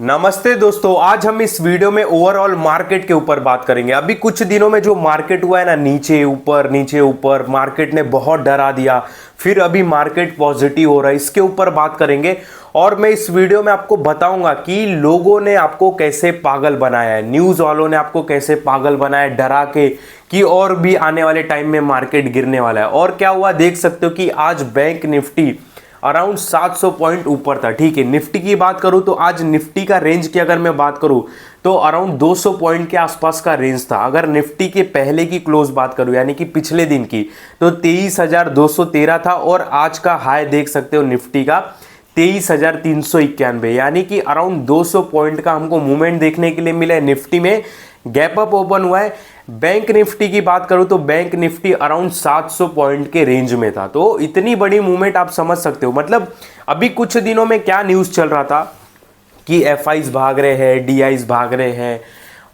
नमस्ते दोस्तों, आज हम इस वीडियो में ओवरऑल मार्केट के ऊपर बात करेंगे। अभी कुछ दिनों में जो मार्केट हुआ है ना, नीचे ऊपर मार्केट ने बहुत डरा दिया, फिर अभी मार्केट पॉजिटिव हो रहा है, इसके ऊपर बात करेंगे। और मैं इस वीडियो में आपको बताऊंगा कि लोगों ने आपको कैसे पागल बनाया है, न्यूज़ वालों ने आपको कैसे पागल बनाया है डरा के कि और भी आने वाले टाइम में मार्केट गिरने वाला है। और क्या हुआ देख सकते हो कि आज बैंक निफ्टी अराउंड 700 पॉइंट ऊपर था। ठीक है, निफ्टी की बात करूं तो आज निफ्टी का रेंज की अगर मैं बात करूं तो अराउंड 200 पॉइंट के आसपास का रेंज था। अगर निफ्टी के पहले की क्लोज बात करूं यानी कि पिछले दिन की, तो 23,213 था और आज का हाई देख सकते हो निफ्टी का 23,391, यानी कि अराउंड 200 पॉइंट का हमको मूवमेंट देखने के लिए मिला है। निफ्टी में गैप अप ओपन हुआ है। बैंक निफ्टी की बात करूं तो बैंक निफ्टी अराउंड 700 पॉइंट के रेंज में था। तो इतनी बड़ी मूवमेंट आप समझ सकते हो। मतलब अभी कुछ दिनों में क्या न्यूज़ चल रहा था कि एफआईज भाग रहे हैं, डीआईज भाग रहे हैं,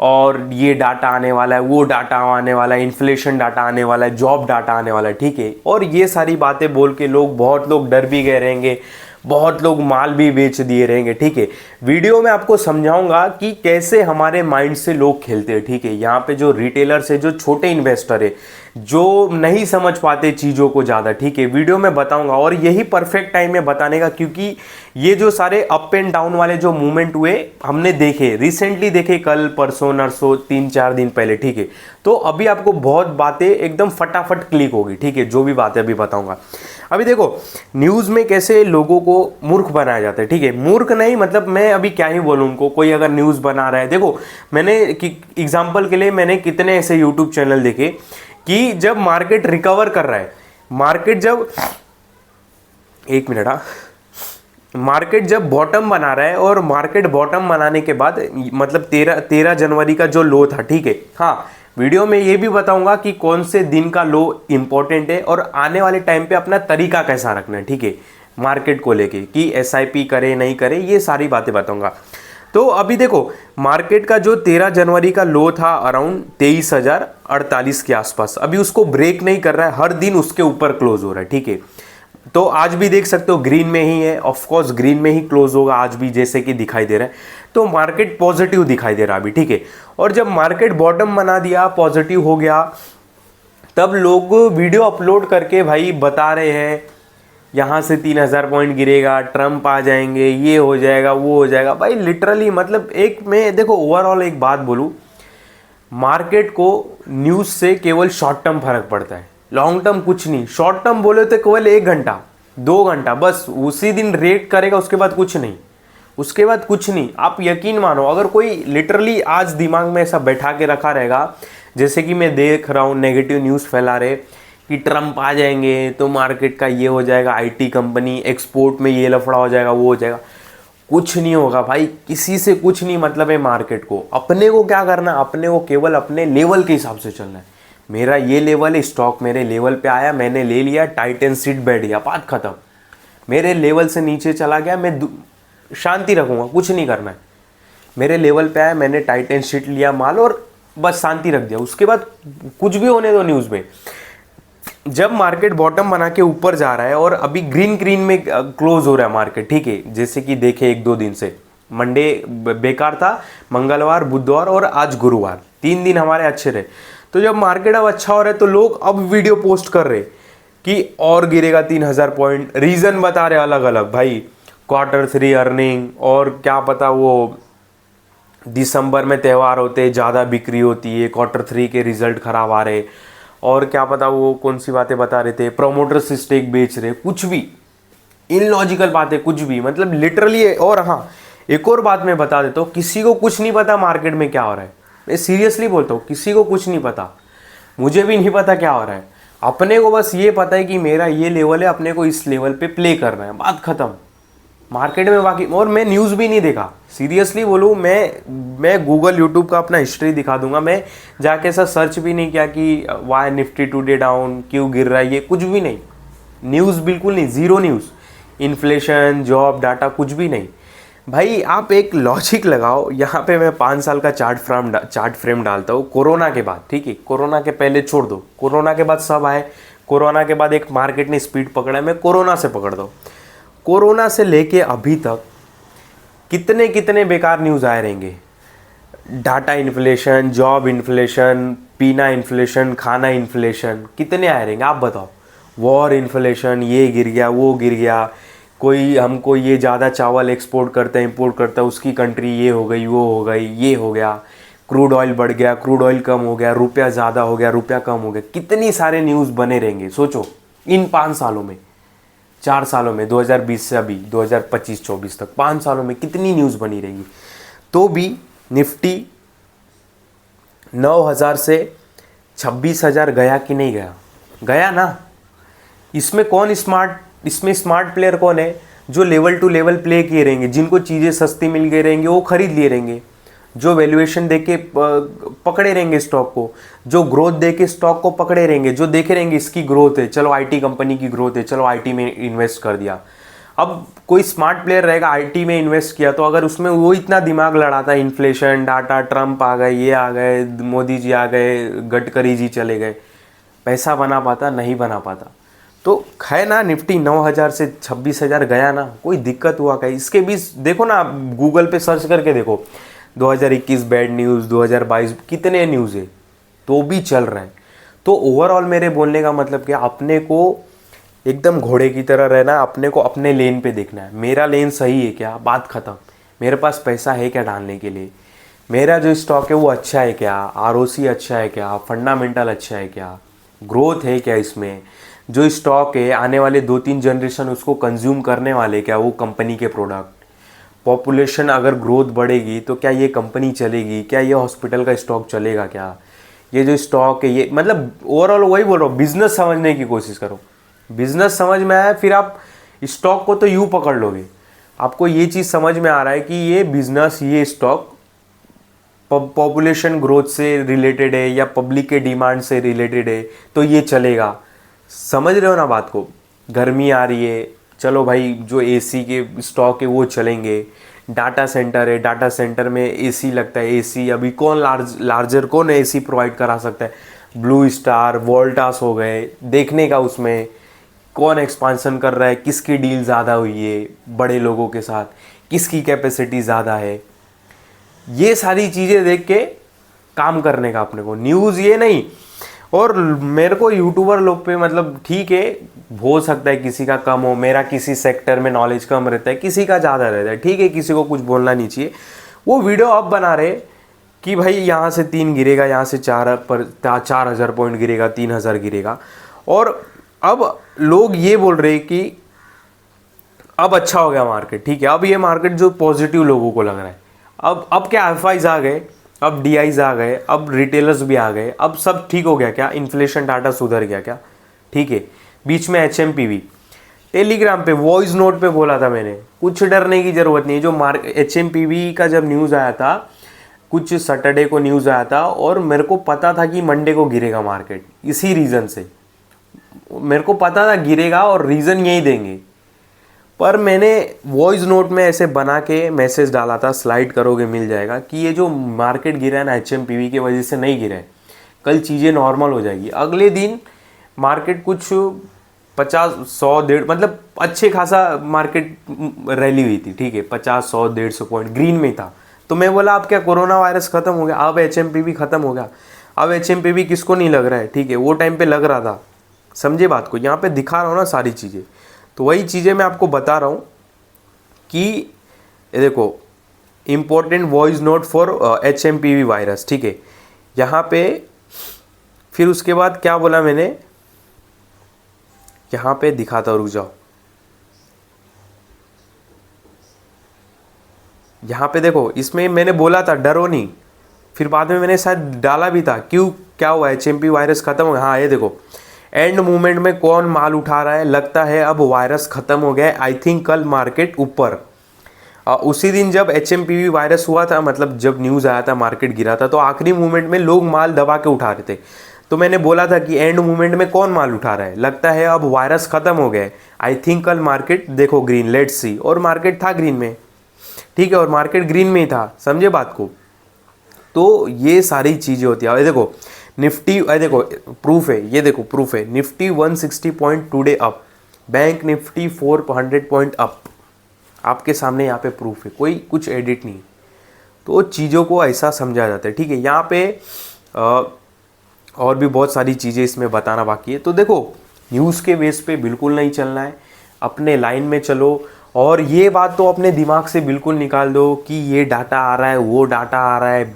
और ये डाटा आने वाला है, वो डाटा आने वाला है, इन्फ्लेशन डाटा आने वाला है, जॉब डाटा आने वाला है। ठीक है, और ये सारी बातें बोल के बहुत लोग डर भी गए रहेंगे, बहुत लोग माल भी बेच दिए रहेंगे। ठीक है, वीडियो में आपको समझाऊंगा कि कैसे हमारे माइंड से लोग खेलते हैं। ठीक है, यहाँ पे जो रिटेलर्स है, जो छोटे इन्वेस्टर है, जो नहीं समझ पाते चीज़ों को ज़्यादा, ठीक है, वीडियो में बताऊंगा। और यही परफेक्ट टाइम है बताने का, क्योंकि ये जो सारे अप एंड डाउन वाले जो मूवमेंट हुए हमने देखे, रिसेंटली देखे, कल परसों नरसों 3-4 दिन पहले। ठीक है, तो अभी आपको बहुत बातें एकदम फटाफट क्लिक होगी। ठीक है, जो भी बातें अभी बताऊंगा। अभी देखो न्यूज़ में कैसे लोगों को मूर्ख बनाया जाता है। ठीक है, मूर्ख नहीं, मतलब मैं अभी क्या ही बोलूँ उनको, कोई अगर न्यूज़ बना रहा है, देखो मैंने एग्जाम्पल के लिए मैंने कितने ऐसे यूट्यूब चैनल देखे कि जब मार्केट रिकवर कर रहा है, मार्केट जब एक मिनट मार्केट जब बॉटम बना रहा है, और मार्केट बॉटम बनाने के बाद मतलब 13 जनवरी का जो लो था, ठीक है, हाँ, वीडियो में ये भी बताऊंगा कि कौन से दिन का लो इंपॉर्टेंट है और आने वाले टाइम पे अपना तरीका कैसा रखना है। ठीक है, मार्केट को लेके कि एसआईपी करे नहीं करे, ये सारी बातें बताऊंगा। तो अभी देखो मार्केट का जो 13 जनवरी का लो था अराउंड 23,048 के आसपास, अभी उसको ब्रेक नहीं कर रहा है, हर दिन उसके ऊपर क्लोज हो रहा है। ठीक है, तो आज भी देख सकते हो ग्रीन में ही है, ऑफ कोर्स ग्रीन में ही क्लोज होगा आज भी, जैसे कि दिखाई दे रहा है। तो मार्केट पॉजिटिव दिखाई दे रहा है अभी। ठीक है, और जब मार्केट बॉटम बना दिया, पॉजिटिव हो गया, तब लोग वीडियो अपलोड करके भाई बता रहे हैं यहाँ से 3,000 पॉइंट गिरेगा, ट्रम्प आ जाएंगे, ये हो जाएगा, वो हो जाएगा। भाई लिटरली मतलब एक मैं देखो ओवरऑल एक बात बोलूँ, मार्केट को न्यूज़ से केवल शॉर्ट टर्म फर्क पड़ता है, लॉन्ग टर्म कुछ नहीं। शॉर्ट टर्म बोले तो केवल 1 घंटा 2 घंटा, बस उसी दिन रेट करेगा, उसके बाद कुछ नहीं, उसके बाद कुछ नहीं। आप यकीन मानो, अगर कोई लिटरली आज दिमाग में ऐसा बैठा के रखा रहेगा, जैसे कि मैं देख रहा हूँ नेगेटिव न्यूज़ फैला रहे कि ट्रम्प आ जाएंगे तो मार्केट का ये हो जाएगा, आईटी कंपनी एक्सपोर्ट में ये लफड़ा हो जाएगा, वो हो जाएगा, कुछ नहीं होगा भाई, किसी से कुछ नहीं मतलब है मार्केट को। अपने को क्या करना, अपने को केवल अपने लेवल के हिसाब से चलना है। मेरा ये लेवल है, स्टॉक मेरे लेवल पे आया, मैंने ले लिया, टाइट एंड सीट बैठ गया, बात खत्म। मेरे लेवल से नीचे चला गया, मैं शांति रखूंगा, कुछ नहीं करना है। मेरे लेवल पे आया, मैंने टाइट एंड सीट लिया माल और बस शांति रख दिया, उसके बाद कुछ भी होने दो न्यूज़ में। जब मार्केट बॉटम बना के ऊपर जा रहा है और अभी ग्रीन में क्लोज हो रहा है मार्केट, ठीक है, जैसे कि देखे 1-2 दिन से, मंडे बेकार था, मंगलवार, बुधवार और आज गुरुवार, 3 दिन हमारे अच्छे रहे। तो जब मार्केट अब अच्छा हो रहा है तो लोग अब वीडियो पोस्ट कर रहे कि और गिरेगा 3,000 पॉइंट, रीज़न बता रहे अलग अलग। भाई Q3 अर्निंग, और क्या पता वो दिसंबर में त्यौहार होते, ज़्यादा बिक्री होती है, Q3 के रिजल्ट खराब आ रहे, और क्या पता वो कौन सी बातें बता रहे थे, प्रोमोटर्स स्टेक बेच रहे, कुछ भी इनलॉजिकल बातें, कुछ भी मतलब लिटरली। और हाँ, एक और बात मैं बता देता हूँ, किसी को कुछ नहीं पता मार्केट में क्या हो रहा है, मैं सीरियसली बोलता हूँ, किसी को कुछ नहीं पता, मुझे भी नहीं पता क्या हो रहा है। अपने को बस ये पता है कि मेरा ये लेवल है, अपने को इस लेवल पे प्ले करना है, बात खत्म। मार्केट में बाकी, और मैं न्यूज़ भी नहीं देखा, सीरियसली बोलूँ, मैं गूगल यूट्यूब का अपना हिस्ट्री दिखा दूंगा, मैं जाके ऐसा सर्च भी नहीं किया कि वाई निफ्टी टुडे डाउन, क्यों गिर रहा है, ये कुछ भी नहीं, न्यूज़ बिल्कुल नहीं, zero news, inflation, job data, कुछ भी नहीं। भाई आप एक लॉजिक लगाओ, यहाँ पे मैं 5 साल का चार्ट फ्रेम डालता हूँ कोरोना के बाद। ठीक है, कोरोना के पहले छोड़ दो, कोरोना के बाद सब आए, कोरोना के बाद एक मार्केट ने स्पीड पकड़ा है, मैं कोरोना से पकड़ दो, कोरोना से लेके अभी तक कितने कितने बेकार न्यूज़ आए रहेंगे, डाटा इन्फ्लेशन, जॉब इन्फ्लेशन, पीना इन्फ्लेशन, खाना इन्फ्लेशन, कितने आए रहेंगे आप बताओ। वॉर इन्फ्लेशन, ये गिर गया वो गिर गया, कोई हमको ये ज़्यादा चावल एक्सपोर्ट करता है इंपोर्ट करता है उसकी कंट्री ये हो गई वो हो गई ये हो गया, क्रूड ऑयल बढ़ गया क्रूड ऑयल कम हो गया, रुपया ज़्यादा हो गया रुपया कम हो गया, कितनी सारे न्यूज़ बने रहेंगे सोचो इन 5 सालों में, 4 सालों में, 2020 से अभी 2025-24 तक 5 सालों में कितनी न्यूज़ बनी रहेगी। तो भी निफ्टी 9,000 से 26,000 गया कि नहीं गया, गया ना। इसमें स्मार्ट प्लेयर कौन है, जो लेवल टू लेवल प्ले किए रहेंगे, जिनको चीज़ें सस्ती मिल गई रहेंगी वो खरीद लिए रहेंगे, जो वैल्यूएशन देके पकड़े रहेंगे स्टॉक को, जो ग्रोथ देके स्टॉक को पकड़े रहेंगे, जो देखे रहेंगे इसकी ग्रोथ है चलो आईटी कंपनी की ग्रोथ है चलो आईटी में इन्वेस्ट कर दिया। अब कोई स्मार्ट प्लेयर रहेगा आईटी में इन्वेस्ट किया तो अगर उसमें वो इतना दिमाग लड़ाता है, इन्फ्लेशन डाटा, ट्रंप आ गए, ये आ गए, मोदी जी आ गए, गडकरी जी चले गए, पैसा बना पाता, नहीं बना पाता। तो है ना निफ्टी 9,000 से 26,000 गया ना, कोई दिक्कत हुआ क्या। इसके बीच देखो ना, गूगल पे सर्च करके देखो 2021 बैड न्यूज़, 2022 कितने न्यूज़ है तो भी चल रहा है। तो ओवरऑल मेरे बोलने का मतलब क्या, अपने को एकदम घोड़े की तरह रहना, अपने को अपने लेन पे देखना है, मेरा लेन सही है क्या, बात ख़त्म। मेरे पास पैसा है क्या डालने के लिए, मेरा जो स्टॉक है वो अच्छा है क्या, आरओसी अच्छा है क्या, फंडामेंटल अच्छा है क्या, ग्रोथ है क्या, इसमें जो स्टॉक है आने वाले 2-3 जनरेशन उसको कंज्यूम करने वाले क्या, वो कंपनी के प्रोडक्ट, पॉपुलेशन अगर ग्रोथ बढ़ेगी तो क्या ये कंपनी चलेगी, क्या ये हॉस्पिटल का स्टॉक चलेगा क्या, ये जो स्टॉक है ये, मतलब ओवरऑल वही बोल रहा हूँ, बिजनेस समझने की कोशिश करो। बिजनेस समझ में आया फिर आप स्टॉक को तो यूँ पकड़ लोगे। आपको ये चीज़ समझ में आ रहा है कि ये बिजनेस, ये स्टॉक पॉपुलेशन ग्रोथ से रिलेटेड है या पब्लिक के डिमांड से रिलेटेड है तो ये चलेगा। समझ रहे हो ना बात को। गर्मी आ रही है, चलो भाई जो एसी के स्टॉक है वो चलेंगे। डाटा सेंटर है, डाटा सेंटर में एसी लगता है, एसी अभी कौन लार्जर कौन एसी प्रोवाइड करा सकता है, ब्लू स्टार, वोल्टास हो गए, देखने का उसमें कौन एक्सपांसन कर रहा है, किसकी डील ज़्यादा हुई है बड़े लोगों के साथ, किसकी कैपेसिटी ज़्यादा है, ये सारी चीज़ें देख के काम करने का अपने को, न्यूज़ ये नहीं। और मेरे को यूट्यूबर लोग पे मतलब ठीक है, हो सकता है किसी का कम हो, मेरा किसी सेक्टर में नॉलेज कम रहता है, किसी का ज़्यादा रहता है, ठीक है, किसी को कुछ बोलना नहीं चाहिए। वो वीडियो अब बना रहे कि भाई यहाँ से 3 गिरेगा, यहाँ से 4,000 पॉइंट गिरेगा, 3,000 गिरेगा, और अब लोग ये बोल रहे कि अब अच्छा हो गया मार्केट, ठीक है, अब ये मार्केट जो पॉजिटिव लोगों को लग रहा है, अब क्या एफआईज आ गए, अब डीआईज आ गए, अब रिटेलर्स भी आ गए, अब सब ठीक हो गया क्या, इन्फ्लेशन डाटा सुधर गया क्या, ठीक है। बीच में एचएमपीवी टेलीग्राम पे वॉइस नोट पे बोला था मैंने, कुछ डरने की ज़रूरत नहीं है। जो एचएमपीवी का जब न्यूज़ आया था, कुछ सैटरडे को न्यूज़ आया था, और मेरे को पता था कि मंडे को गिरेगा मार्केट, इसी रीज़न से मेरे को पता था गिरेगा और रीज़न यही देंगे, पर मैंने वॉइस नोट में ऐसे बना के मैसेज डाला था, स्लाइड करोगे मिल जाएगा, कि ये जो मार्केट गिरा है ना एचएमपीवी की वजह से नहीं गिरा है, कल चीज़ें नॉर्मल हो जाएगी। अगले दिन मार्केट कुछ 50, 100, 150 मतलब अच्छे खासा मार्केट रैली हुई थी, ठीक है, 50, 100, 150 पॉइंट ग्रीन में था। तो मैं बोला अब क्या कोरोना वायरस ख़त्म हो गया, अब एचएमपीवी ख़त्म हो गया, अब एचएमपीवी किसको नहीं लग रहा है, ठीक है, वो टाइम पे लग रहा था। समझे बात को, यहाँ पे दिखा रहा हूँ ना सारी चीज़ें, तो वही चीज़ें मैं आपको बता रहा हूँ कि ये देखो important voice note for HMPV virus, ठीक है। यहाँ पे फिर उसके बाद क्या बोला मैंने, यहाँ पे दिखाता हूँ, रुक जाओ, यहाँ पे देखो, इसमें मैंने बोला था डरो नहीं, फिर बाद में मैंने शायद डाला भी था, क्यों क्या हुआ, एचएमपी वायरस खत्म हो गया। हाँ ये देखो, एंड मूवमेंट में कौन माल उठा रहा है, लगता है अब वायरस खत्म हो गया है, आई थिंक कल मार्केट ऊपर। उसी दिन जब एचएमपीवी वायरस हुआ था, मतलब जब न्यूज़ आया था मार्केट गिरा था, तो आखिरी मूवमेंट में लोग माल दबा के उठा रहे थे। तो मैंने बोला था कि एंड मूवमेंट में कौन माल उठा रहा है, लगता है अब वायरस खत्म हो गया है, आई थिंक कल मार्केट देखो ग्रीन, लेट्स सी, और मार्केट था ग्रीन में, ठीक है, और मार्केट ग्रीन में ही था, समझे बात को। तो ये सारी चीज़ें होती है। देखो निफ्टी, देखो प्रूफ है, ये देखो प्रूफ है, Nifty 160 point today up, bank Nifty 400 point up, आपके सामने यहाँ पे प्रूफ है, कोई कुछ एडिट नहीं। तो चीज़ों को ऐसा समझा जाता है, ठीक है। यहाँ पे और भी बहुत सारी चीज़ें इसमें बताना बाकी है। तो देखो, न्यूज़ के बेस पे बिल्कुल नहीं चलना है, अपने लाइन में चलो। और ये बात तो अपने दिमाग से बिल्कुल निकाल दो कि ये डाटा आ रहा है, वो डाटा आ रहा है,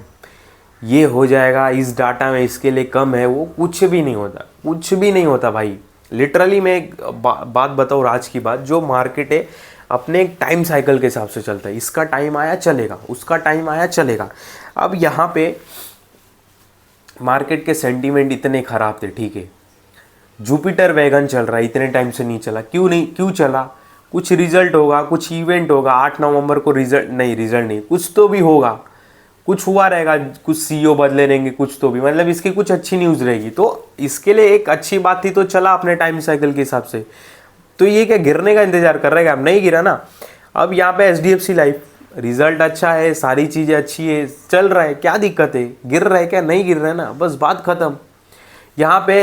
ये हो जाएगा, इस डाटा में इसके लिए कम है, वो कुछ भी नहीं होता, कुछ भी नहीं होता भाई। लिटरली मैं एक बात बताऊँ, राज की बात, जो मार्केट है अपने एक टाइम साइकिल के हिसाब से चलता है। इसका टाइम आया चलेगा, उसका टाइम आया चलेगा। अब यहाँ पे मार्केट के सेंटीमेंट इतने ख़राब थे, ठीक है। जुपिटर वैगन चल रहा है, इतने टाइम से नहीं चला, क्यों चला? कुछ रिजल्ट होगा, कुछ इवेंट होगा, 8 नवंबर को रिजल्ट नहीं, कुछ तो भी होगा, कुछ हुआ रहेगा, कुछ सीईओ बदले रहेंगे, कुछ तो भी, मतलब इसकी कुछ अच्छी न्यूज़ रहेगी। तो इसके लिए एक अच्छी बात थी, तो चला अपने टाइम साइकिल के हिसाब से। तो ये क्या गिरने का इंतजार कर रहा है? अब नहीं गिरा ना। अब यहाँ पे HDFC लाइफ रिजल्ट अच्छा है, सारी चीज़ें अच्छी है, चल रहा है, क्या दिक्कत है? गिर रहा है क्या? नहीं गिर रहा है ना, बस बात खत्म। यहाँ पे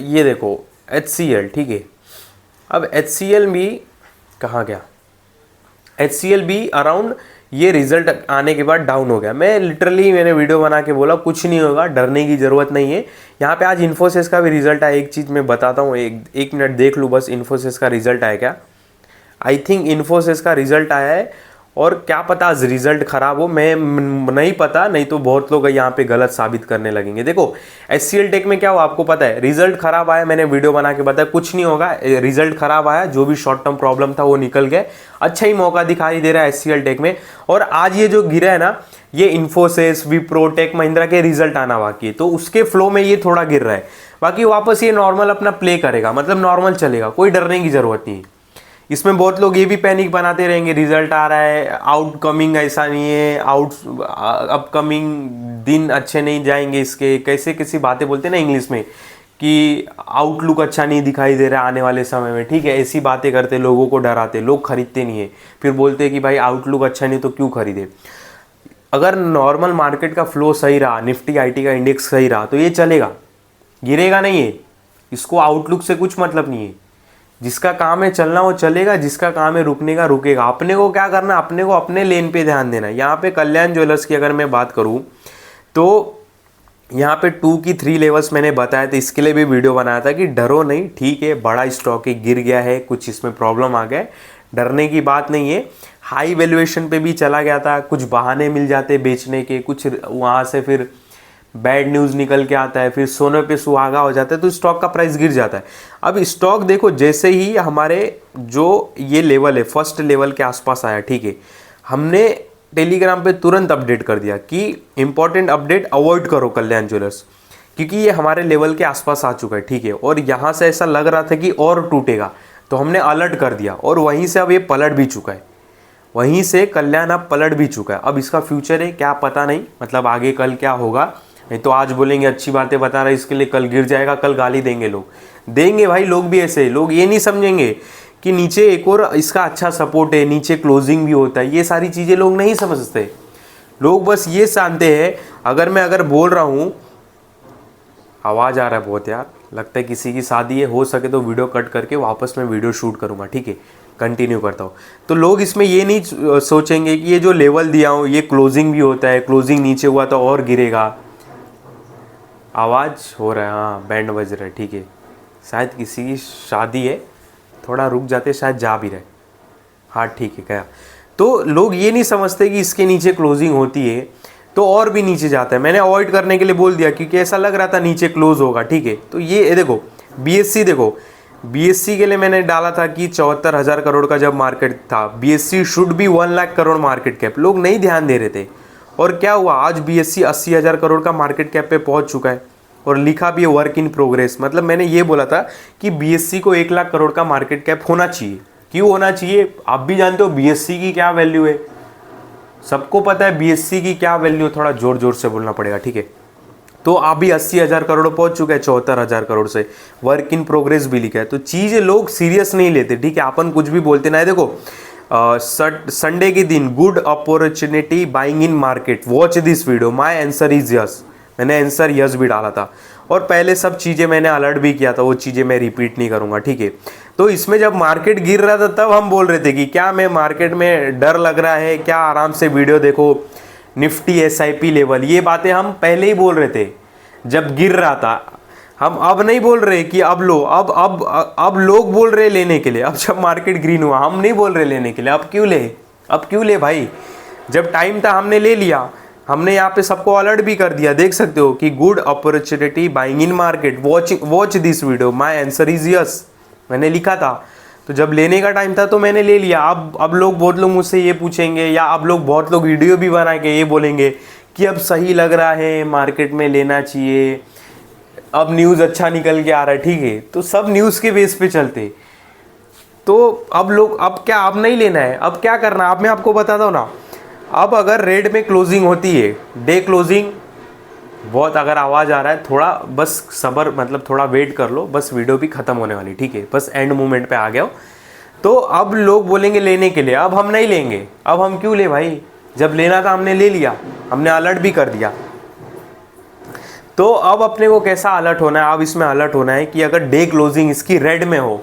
ये देखो HCL, ठीक है। अब HCL भी कहाँ गया? HCL भी अराउंड ये रिजल्ट आने के बाद डाउन हो गया। मैंने वीडियो बना के बोला कुछ नहीं होगा, डरने की ज़रूरत नहीं है। यहाँ पे आज इन्फोसिस का भी रिजल्ट आया, एक चीज़ मैं बताता हूँ, एक मिनट देख लूँ बस, इन्फोसिस का रिजल्ट आया क्या? आई थिंक इन्फोसिस का रिजल्ट आया है, और क्या पता आज रिजल्ट ख़राब हो, मैं नहीं पता, नहीं तो बहुत लोग यहाँ पे गलत साबित करने लगेंगे। देखो HCL टेक में क्या हुआ आपको पता है, रिजल्ट ख़राब आया, मैंने वीडियो बना के बताया कुछ नहीं होगा, रिजल्ट ख़राब आया, जो भी शॉर्ट टर्म प्रॉब्लम था वो निकल गया, अच्छा ही मौका दिखाई दे रहा है HCL टेक में। और आज ये जो गिरा है ना, ये इन्फोसिस, विप्रो, टेक महिंद्रा के रिजल्ट आना बाकी है, तो उसके फ्लो में ये थोड़ा गिर रहा है। बाकी वापस ये नॉर्मल अपना प्ले करेगा, मतलब नॉर्मल चलेगा, कोई डरने की ज़रूरत नहीं है। इसमें बहुत लोग ये भी पैनिक बनाते रहेंगे, रिजल्ट आ रहा है, आउटकमिंग ऐसा नहीं है, अपकमिंग दिन अच्छे नहीं जाएंगे इसके, कैसी बातें बोलते हैं ना इंग्लिश में कि आउटलुक अच्छा नहीं दिखाई दे रहा है आने वाले समय में, ठीक है। ऐसी बातें करते, लोगों को डराते, लोग खरीदते नहीं है, फिर बोलते हैं कि भाई आउटलुक अच्छा नहीं तो क्यों खरीदे। अगर नॉर्मल मार्केट का फ्लो सही रहा, निफ्टी IT का इंडेक्स सही रहा, तो ये चलेगा, गिरेगा नहीं है। इसको आउटलुक से कुछ मतलब नहीं है, जिसका काम है चलना वो चलेगा, जिसका काम है रुकने का रुकेगा। अपने को क्या करना, अपने को अपने लेन पे ध्यान देना। यहाँ पे कल्याण ज्वेलर्स की अगर मैं बात करूँ तो यहाँ पे 2 की 3 लेवल्स मैंने बताया था, इसके लिए भी वीडियो बनाया था कि डरो नहीं, ठीक है, बड़ा स्टॉक है, गिर गया है, कुछ इसमें प्रॉब्लम आ गया, डरने की बात नहीं है। हाई वैल्यूएशन पे भी चला गया था, कुछ बहाने मिल जाते बेचने के, कुछ वहाँ से फिर बैड न्यूज़ निकल के आता है, फिर सोने पे सुहागा हो जाता है, तो स्टॉक का प्राइस गिर जाता है। अब स्टॉक देखो, जैसे ही हमारे जो ये लेवल है, फर्स्ट लेवल के आसपास आया, ठीक है, हमने टेलीग्राम पे तुरंत अपडेट कर दिया कि इंपॉर्टेंट अपडेट अवॉइड करो कल्याण ज्वेलर्स, क्योंकि ये हमारे लेवल के आसपास आ चुका है, ठीक है। और यहाँ से ऐसा लग रहा था कि और टूटेगा, तो हमने अलर्ट कर दिया, और वहीं से अब ये पलट भी चुका है, वहीं से कल्याण अब पलट भी चुका है। अब इसका फ्यूचर है क्या पता नहीं, मतलब आगे कल क्या होगा, नहीं तो आज बोलेंगे अच्छी बातें बता रहा है इसके लिए, कल गिर जाएगा, कल गाली देंगे लोग, देंगे भाई, लोग भी ऐसे, लोग ये नहीं समझेंगे कि नीचे एक और इसका अच्छा सपोर्ट है, नीचे क्लोजिंग भी होता है, ये सारी चीज़ें लोग नहीं समझते। लोग बस ये जानते हैं, अगर बोल रहा हूँ, आवाज़ आ रहा है बहुत यार, लगता है किसी की शादी है, हो सके तो वीडियो कट करके वापस मैं वीडियो शूट करूँगा, ठीक है, कंटिन्यू करता हूँ। तो लोग इसमें ये नहीं सोचेंगे कि ये जो लेवल दिया हूँ ये क्लोजिंग भी होता है, क्लोजिंग नीचे हुआ तो और गिरेगा। आवाज़ हो रहा है, हाँ बैंड बज रहा है, ठीक है, शायद किसी की शादी है, थोड़ा रुक जाते, शायद जा भी रहे, हाँ ठीक है गया। तो लोग ये नहीं समझते कि इसके नीचे क्लोजिंग होती है तो और भी नीचे जाता है। मैंने अवॉइड करने के लिए बोल दिया क्योंकि ऐसा लग रहा था नीचे क्लोज होगा, ठीक है। तो ये देखो BSC, देखो BSC के लिए मैंने डाला था कि 74,000 करोड़ का जब मार्केट था, BSC should be 1 lakh crore market cap, लोग नहीं ध्यान दे रहे थे। और क्या हुआ, आज BSC 80,000 करोड़ का मार्केट कैप पे पहुंच चुका है, और लिखा भी है वर्क इन प्रोग्रेस। मतलब मैंने ये बोला था कि BSC को 1 लाख करोड़ का मार्केट कैप होना चाहिए। क्यों होना चाहिए, आप भी जानते हो BSC की क्या वैल्यू है, सबको पता है BSC की क्या वैल्यू, थोड़ा जोर जोर से बोलना पड़ेगा, ठीक है। तो अभी 80,000 करोड़ पहुंच चुका है 74,000 करोड़ से, वर्क इन प्रोग्रेस भी लिखा है। तो चीज़ लोग सीरियस नहीं लेते, ठीक है, अपन कुछ भी बोलते ना है। देखो संडे के दिन good opportunity buying in market, watch this video, my answer is yes, मैंने आंसर यस भी डाला था, और पहले सब चीज़ें मैंने अलर्ट भी किया था, वो चीज़ें मैं रिपीट नहीं करूँगा, ठीक है। तो इसमें जब मार्केट गिर रहा था तब हम बोल रहे थे कि क्या मैं मार्केट में डर लग रहा है क्या, आराम से वीडियो देखो, निफ्टी SIP लेवल, ये बातें हम पहले ही बोल रहे थे जब गिर रहा था। हम अब नहीं बोल रहे कि अब लो, अब लोग बोल रहे लेने के लिए। अब जब मार्केट ग्रीन हुआ हम नहीं बोल रहे लेने के लिए। अब क्यों ले भाई, जब टाइम था हमने ले लिया। हमने यहाँ पे सबको अलर्ट भी कर दिया, देख सकते हो कि good opportunity buying in market, watch this video, my answer is yes, मैंने लिखा था। तो जब लेने का टाइम था तो मैंने ले लिया। अब लोग बहुत लोग मुझसे ये पूछेंगे, या अब लोग बहुत लोग वीडियो भी बना के ये बोलेंगे कि अब सही लग रहा है, मार्केट में लेना चाहिए, अब न्यूज़ अच्छा निकल के आ रहा है। ठीक है, तो सब न्यूज़ के बेस पे चलते। तो अब लोग अब नहीं लेना है, अब क्या करना है, अब मैं आपको बताता हूँ ना। अब अगर रेड में क्लोजिंग होती है, डे क्लोजिंग, बहुत अगर आवाज़ आ रहा है थोड़ा बस सब्र, मतलब थोड़ा वेट कर लो, बस वीडियो भी ख़त्म होने वाली। ठीक है, बस एंड मोमेंट पे आ गया हो। तो अब लोग बोलेंगे लेने के लिए, अब हम नहीं लेंगे। अब हम क्यों ले भाई, जब लेना था हमने ले लिया, हमने अलर्ट भी कर दिया। तो अब अपने को कैसा अलर्ट होना है, अब इसमें अलर्ट होना है कि अगर डे क्लोजिंग इसकी रेड में हो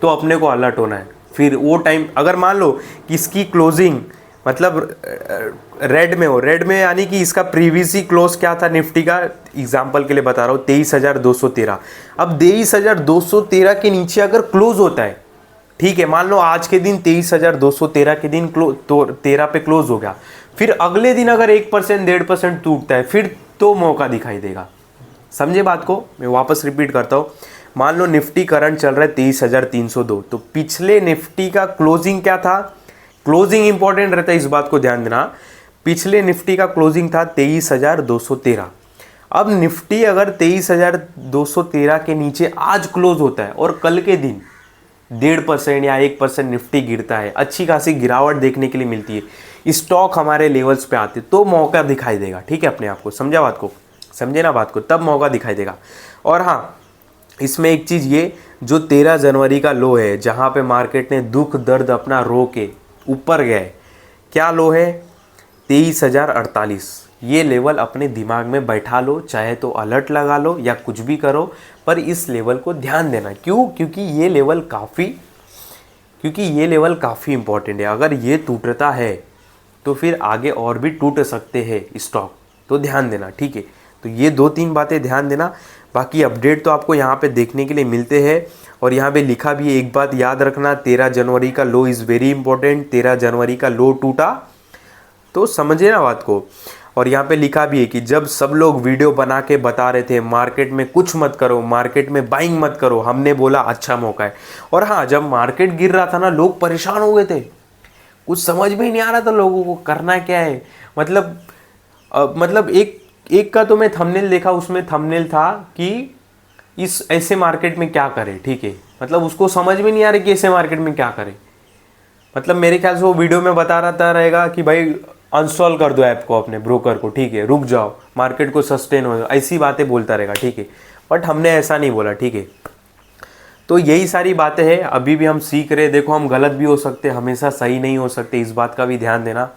तो अपने को अलर्ट होना है। फिर वो टाइम अगर मान लो कि इसकी क्लोजिंग मतलब रेड में हो, रेड में यानी कि इसका प्रीवियस ही क्लोज क्या था निफ्टी का, एग्जांपल के लिए बता रहा हूँ 23,213। अब 23,213 के नीचे अगर क्लोज होता है, ठीक है, मान लो आज के दिन 23,213 के दिन तो 13 पे क्लोज हो गया, फिर अगले दिन अगर 1% 1.5% टूटता है, फिर तो मौका दिखाई देगा। समझे बात को, मैं वापस रिपीट करता हूँ। मान लो निफ्टी करंट चल रहा है 23,302, तो पिछले निफ्टी का क्लोजिंग क्या था, क्लोजिंग इंपॉर्टेंट रहता है, इस बात को ध्यान देना। पिछले निफ्टी का क्लोजिंग था 23,213। अब निफ्टी अगर 23,213 के नीचे आज क्लोज होता है और कल के दिन 1.5% या 1% निफ्टी गिरता है, अच्छी खासी गिरावट देखने के लिए मिलती है, स्टॉक हमारे लेवल्स पे आते, तो मौका दिखाई देगा। ठीक है, अपने आप को समझा बात को, समझे ना बात को, तब मौका दिखाई देगा। और हाँ, इसमें एक चीज़ ये, जो 13 जनवरी का लो है, जहाँ पे मार्केट ने दुख दर्द अपना रो के ऊपर गए, क्या लो है, 23,048। ये लेवल अपने दिमाग में बैठा लो, चाहे तो अलर्ट लगा लो या कुछ भी करो, पर इस लेवल को ध्यान देना। क्यों, क्योंकि ये लेवल काफ़ी इंपॉर्टेंट है। अगर ये टूटता है तो फिर आगे और भी टूट सकते हैं स्टॉक, तो ध्यान देना। ठीक है, तो ये 2-3 बातें ध्यान देना। बाकी अपडेट तो आपको यहाँ पे देखने के लिए मिलते हैं, और यहाँ पे लिखा भी है, एक बात याद रखना, 13 जनवरी का लो इज़ वेरी इंपॉर्टेंट। 13 जनवरी का लो टूटा तो समझे ना बात को। और यहाँ पे लिखा भी है कि जब सब लोग वीडियो बना के बता रहे थे मार्केट में कुछ मत करो, मार्केट में बाइंग मत करो, हमने बोला अच्छा मौका है। और हाँ, जब मार्केट गिर रहा था ना, लोग परेशान हो गए थे, कुछ समझ में ही नहीं आ रहा था लोगों को करना क्या है। मतलब एक का तो मैं थंबनेल देखा, उसमें थंबनेल था कि इस ऐसे मार्केट में क्या करें। ठीक है, मतलब उसको समझ में नहीं आ रहा कि ऐसे मार्केट में क्या करें। मतलब मेरे ख्याल से वो वीडियो में बता रहा रहेगा कि भाई अनस्टॉल कर दो ऐप को, अपने ब्रोकर को, ठीक है, रुक जाओ, मार्केट को सस्टेन हो, ऐसी बातें बोलता रहेगा। ठीक है, बट हमने ऐसा नहीं बोला। ठीक है, तो यही सारी बातें हैं, अभी भी हम सीख रहे। देखो, हम गलत भी हो सकते, हमेशा सही नहीं हो सकते, इस बात का भी ध्यान देना।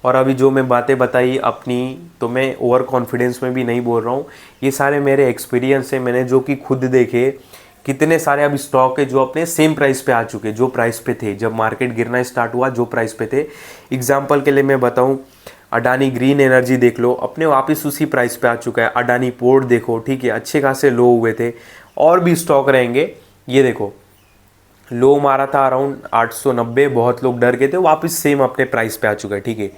और अभी जो मैं बातें बताई अपनी, तो मैं ओवर कॉन्फिडेंस में भी नहीं बोल रहा हूँ, ये सारे मेरे एक्सपीरियंस है, मैंने जो कि खुद देखे। कितने सारे अब स्टॉक है जो अपने सेम प्राइस पे आ चुके, जो प्राइस पे थे जब मार्केट गिरना स्टार्ट हुआ, जो प्राइस पे थे। एग्जांपल के लिए मैं बताऊं, अडानी ग्रीन एनर्जी देख लो, अपने वापस उसी प्राइस पे आ चुका है। अडानी पोर्ट देखो, ठीक है, अच्छे खासे लो हुए थे, और भी स्टॉक रहेंगे। ये देखो, लो मारा था अराउंड 890, बहुत लोग डर गए थे, वापस सेम अपने प्राइस पे आ चुका है। ठीक है,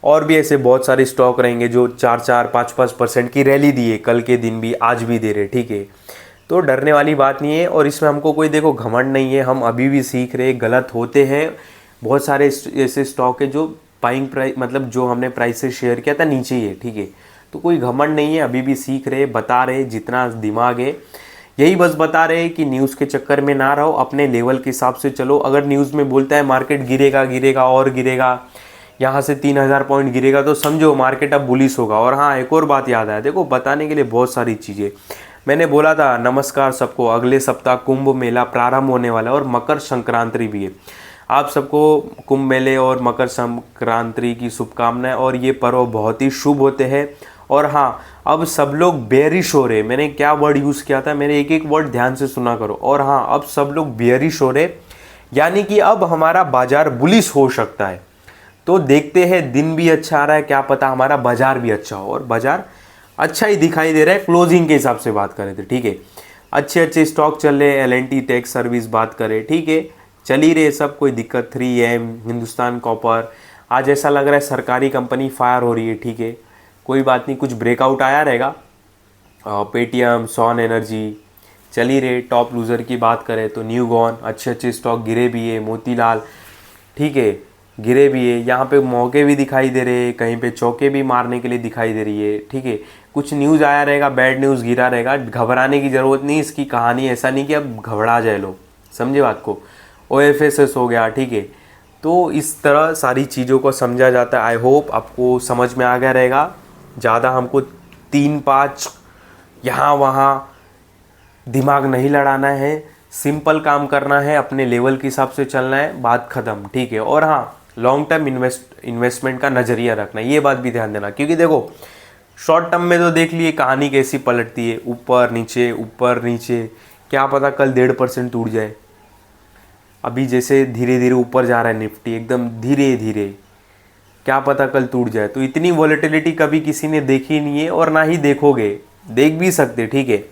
और भी ऐसे बहुत सारे स्टॉक रहेंगे जो 4-5% की रैली दिए, कल के दिन भी, आज भी दे रहे। ठीक है, तो डरने वाली बात नहीं है, और इसमें हमको कोई देखो घमंड नहीं है, हम अभी भी सीख रहे, गलत होते हैं। बहुत सारे ऐसे स्टॉक है जो बाइंग प्राइस, मतलब जो हमने प्राइस से शेयर किया था, नीचे ही है। ठीक है, तो कोई घमंड नहीं है, अभी भी सीख रहे, बता रहे, जितना दिमाग है यही बस बता रहे कि न्यूज़ के चक्कर में ना रहो, अपने लेवल के हिसाब से चलो। अगर न्यूज़ में बोलता है मार्केट गिरेगा और गिरेगा, यहाँ से 3,000 पॉइंट गिरेगा, तो समझो मार्केट अब बुलिश होगा। और हाँ, एक और बात याद आया, देखो बताने के लिए बहुत सारी चीज़ें मैंने बोला था। नमस्कार सबको, अगले सप्ताह कुंभ मेला प्रारंभ होने वाला है, और मकर संक्रांति भी है। आप सबको कुंभ मेले और मकर संक्रांति की शुभकामनाएं। और ये पर्व बहुत ही शुभ होते हैं, और हाँ, अब सब लोग बेयरिश हो रहे, मैंने क्या वर्ड यूज़ किया था, मेरे एक एक वर्ड ध्यान से सुना करो। और हाँ, अब सब लोग बेयरिश हो रहे, यानी कि अब हमारा बाजार बुलिश हो सकता है। तो देखते हैं, दिन भी अच्छा आ रहा है, क्या पता हमारा बाजार भी अच्छा हो, और बाजार अच्छा ही दिखाई दे रहा है क्लोजिंग के हिसाब से बात करें तो। ठीक है, अच्छे अच्छे स्टॉक चल रहे, L&T टेक सर्विस बात करें, ठीक है, चल ही रहे सब, कोई दिक्कत। 3M, हिंदुस्तान कॉपर, आज ऐसा लग रहा है सरकारी कंपनी फायर हो रही है, ठीक है, कोई बात नहीं, कुछ ब्रेकआउट आया रहेगा। पेटीएम, सॉन एनर्जी चल ही रहे। टॉप लूज़र की बात करें तो न्यूगॉन, अच्छे अच्छे स्टॉक गिरे भी है, मोतीलाल, ठीक है, गिरे भी है। यहाँ पे मौके भी दिखाई दे रहे हैं, कहीं पे चौके भी मारने के लिए दिखाई दे रही है, ठीक है। कुछ न्यूज़ आया रहेगा, बैड न्यूज़ गिरा रहेगा, घबराने की ज़रूरत नहीं, इसकी कहानी ऐसा नहीं कि अब घबरा जाए लोग, समझे बात को। OFSS हो गया, ठीक है। तो इस तरह सारी चीज़ों को समझा जाता है। आई होप आपको समझ में आ गया रहेगा। ज़्यादा हमको 3-5 यहाँ वहाँ दिमाग नहीं लड़ाना है, सिंपल काम करना है, अपने लेवल के हिसाब से चलना है, बात ख़त्म, ठीक है। और हाँ, लॉन्ग टर्म इन्वेस्टमेंट का नज़रिया रखना, ये बात भी ध्यान देना, क्योंकि देखो शॉर्ट टर्म में तो देख लिए कहानी कैसी पलटती है, ऊपर नीचे, क्या पता कल 1.5% टूट जाए। अभी जैसे धीरे धीरे ऊपर जा रहा है निफ्टी, एकदम धीरे धीरे, क्या पता कल टूट जाए। तो इतनी वॉलेटिलिटी कभी किसी ने देखी नहीं है, और ना ही देखोगे, देख भी सकते, ठीक है।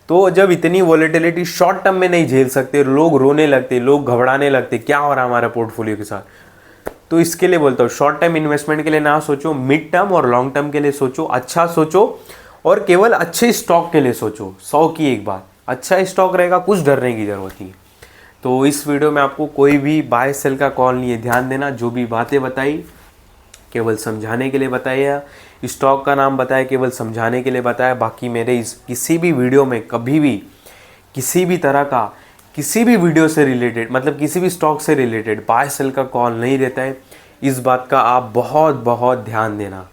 तो जब इतनी वॉलेटिलिटी शॉर्ट टर्म में नहीं झेल सकते, लोग रोने लगते, लोग घबराने लगते, क्या हो रहा है हमारे पोर्टफोलियो के साथ, तो इसके लिए बोलता हूँ शॉर्ट टर्म इन्वेस्टमेंट के लिए ना सोचो, मिड टर्म और लॉन्ग टर्म के लिए सोचो, अच्छा सोचो, और केवल अच्छे स्टॉक के लिए सोचो। 100 की एक बात, अच्छा स्टॉक रहेगा, कुछ डरने की जरूरत नहीं। तो इस वीडियो में आपको कोई भी बाय सेल का कॉल नहीं है, ध्यान देना, जो भी बातें बताई केवल समझाने के लिए बताया, स्टॉक का नाम बताया केवल समझाने के लिए बताया। बाकी मेरे इस किसी भी वीडियो में कभी भी किसी भी तरह का किसी भी वीडियो से रिलेटेड, मतलब किसी भी स्टॉक से रिलेटेड बाय सेल का कॉल नहीं रहता है। इस बात का आप बहुत बहुत ध्यान देना।